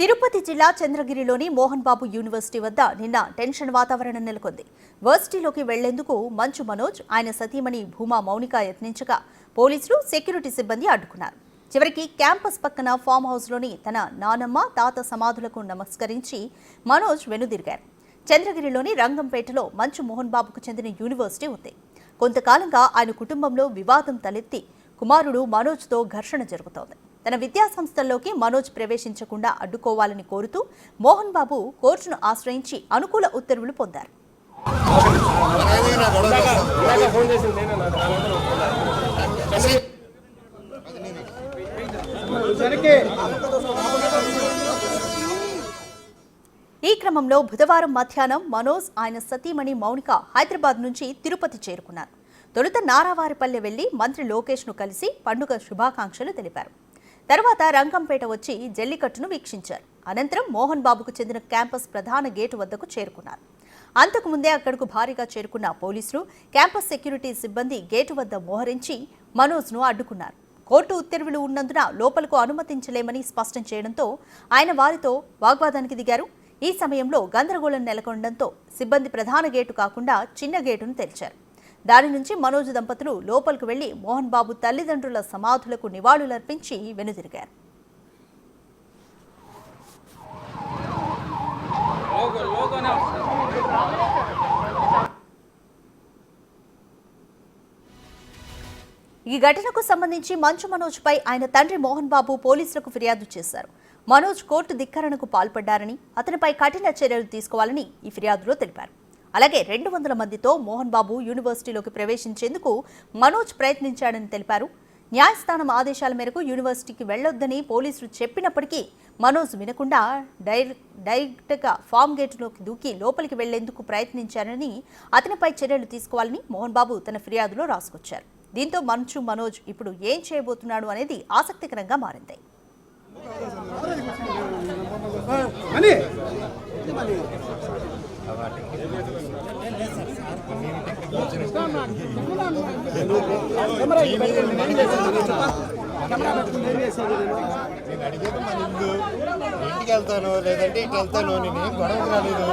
తిరుపతి జిల్లా చంద్రగిరిలోని మోహన్ బాబు యూనివర్సిటీ వద్ద నిన్న టెన్షన్ వాతావరణం నెలకొంది. వర్సిటీలోకి వెళ్లేందుకు మంచు మనోజ్, ఆయన సతీమణి భూమా మౌనిక యత్నించగా పోలీసులు, సెక్యూరిటీ సిబ్బంది అడ్డుకున్నారు. చివరికి క్యాంపస్ పక్కన ఫామ్ హౌస్లోని తన నానమ్మ, తాత సమాధులకు నమస్కరించి మనోజ్ వెనుదిరిగారు. చంద్రగిరిలోని రంగంపేటలో మంచు మోహన్ బాబుకు చెందిన యూనివర్సిటీ ఉంది. కొంతకాలంగా ఆయన కుటుంబంలో వివాదం తలెత్తి కుమారుడు మనోజ్తో ఘర్షణ జరుగుతోంది. తన విద్యాసంస్థల్లోకి మనోజ్ ప్రవేశించకుండా అడ్డుకోవాలని కోరుతూ మోహన్ బాబు కోర్టును ఆశ్రయించి అనుకూల ఉత్తర్వులు పొందారు. ఈ క్రమంలో బుధవారం మధ్యాహ్నం మనోజ్, ఆయన సతీమణి మౌనిక హైదరాబాద్ నుంచి తిరుపతి చేరుకున్నారు. తొలుత నారావారిపల్లె వెళ్లి మంత్రి లోకేష్ను కలిసి పండుగ శుభాకాంక్షలు తెలిపారు. తర్వాత రంగంపేట వచ్చి జల్లికట్టును వీక్షించారు. అనంతరం మోహన్ బాబుకు చెందిన క్యాంపస్ ప్రధాన గేటు వద్దకు చేరుకున్నారు. అంతకుముందే అక్కడకు భారీగా చేరుకున్న పోలీసులు, క్యాంపస్ సెక్యూరిటీ సిబ్బంది గేటు వద్ద మోహరించి మనోజ్ను అడ్డుకున్నారు. కోర్టు ఉత్తర్వులు ఉన్నందున లోపలకు అనుమతించలేమని స్పష్టం చేయడంతో ఆయన వారితో వాగ్వాదానికి దిగారు. ఈ సమయంలో గందరగోళం నెలకొనడంతో సిబ్బంది ప్రధాన గేటు కాకుండా చిన్న గేటును తెరిచారు. దాని నుంచి మనోజ్ దంపతులు లోపలికి వెళ్లి మోహన్ బాబు తల్లిదండ్రుల సమాధులకు నివాళులర్పించి వెనుదిరిగారు. ఈ ఘటనకు సంబంధించి మంచు మనోజ్పై ఆయన తండ్రి మోహన్ బాబు పోలీసులకు ఫిర్యాదు చేశారు. మనోజ్ కోర్టు ధిక్కరణకు పాల్పడ్డారని, అతనిపై కఠిన చర్యలు తీసుకోవాలని ఈ ఫిర్యాదులో తెలిపారు. అలాగే 200 మందితో మోహన్ బాబు యూనివర్సిటీలోకి ప్రవేశించేందుకు మనోజ్ ప్రయత్నించాడని తెలిపారు. న్యాయస్థానం ఆదేశాల మేరకు యూనివర్సిటీకి వెళ్లొద్దని పోలీసులు చెప్పినప్పటికీ మనోజ్ వినకుండా డైరెక్ట్గా ఫామ్ గేటులోకి దూకి లోపలికి వెళ్లేందుకు ప్రయత్నించారని, అతనిపై చర్యలు తీసుకోవాలని మోహన్ బాబు తన ఫిర్యాదులో రాసుకొచ్చారు. దీంతో మంచు మనోజ్ ఇప్పుడు ఏం చేయబోతున్నాడు అనేది ఆసక్తికరంగా మారింది. ఇంటికి వెళ్తాను లేదంటే ఇటు వెళ్తాను, నేను గొడవకు రాలేదు.